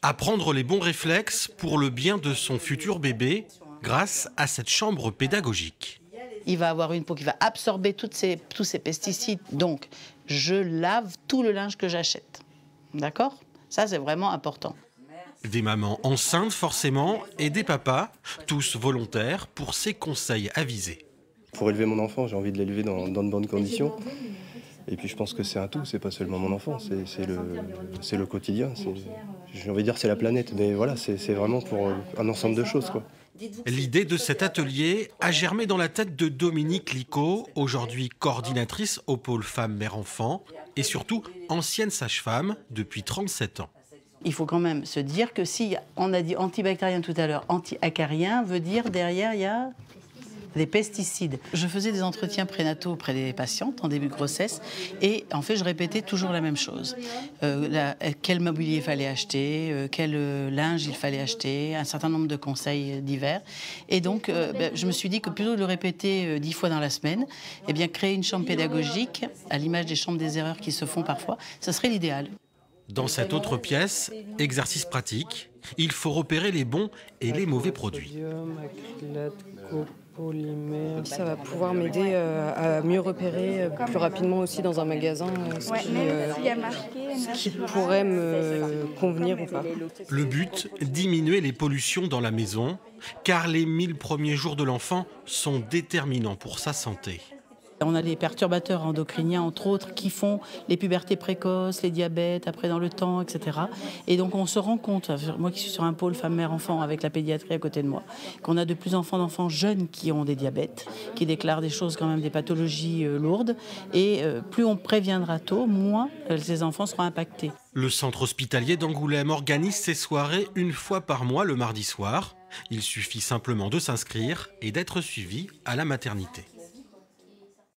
Apprendre les bons réflexes pour le bien de son futur bébé grâce à cette chambre pédagogique. Il va avoir une peau qui va absorber tous ces pesticides. Donc, je lave tout le linge que j'achète. D'accord ? Ça, c'est vraiment important. Des mamans enceintes forcément et des papas, tous volontaires pour ces conseils avisés. Pour élever mon enfant, j'ai envie de l'élever dans de bonnes conditions. Et puis je pense que c'est un tout, c'est pas seulement mon enfant, c'est le quotidien. J'ai envie de dire c'est la planète, mais voilà, c'est vraiment pour un ensemble de choses, quoi. L'idée de cet atelier a germé dans la tête de Dominique Licot, aujourd'hui coordinatrice au pôle femmes-mères-enfants et surtout ancienne sage-femme depuis 37 ans. Il faut quand même se dire que si on a dit antibactérien tout à l'heure, anti-acarien veut dire derrière il y a des pesticides. Je faisais des entretiens prénataux auprès des patientes en début de grossesse et en fait je répétais toujours la même chose. Quel mobilier il fallait acheter, quel linge il fallait acheter, un certain nombre de conseils divers. Et donc je me suis dit que plutôt de le répéter 10 fois dans la semaine, eh bien créer une chambre pédagogique à l'image des chambres des erreurs qui se font parfois, ce serait l'idéal. Dans cette autre pièce, exercice pratique, il faut repérer les bons et les mauvais produits. Ça va pouvoir m'aider à mieux repérer plus rapidement aussi dans un magasin ce qui pourrait me convenir ou pas. Le but, diminuer les pollutions dans la maison, car les 1000 premiers jours de l'enfant sont déterminants pour sa santé. On a les perturbateurs endocriniens, entre autres, qui font les pubertés précoces, les diabètes, après dans le temps, etc. Et donc on se rend compte, moi qui suis sur un pôle femme-mère-enfant avec la pédiatrie à côté de moi, qu'on a de plus en plus d'enfants jeunes qui ont des diabètes, qui déclarent des choses quand même, des pathologies lourdes. Et plus on préviendra tôt, moins ces enfants seront impactés. Le centre hospitalier d'Angoulême organise ses soirées une fois par mois le mardi soir. Il suffit simplement de s'inscrire et d'être suivi à la maternité.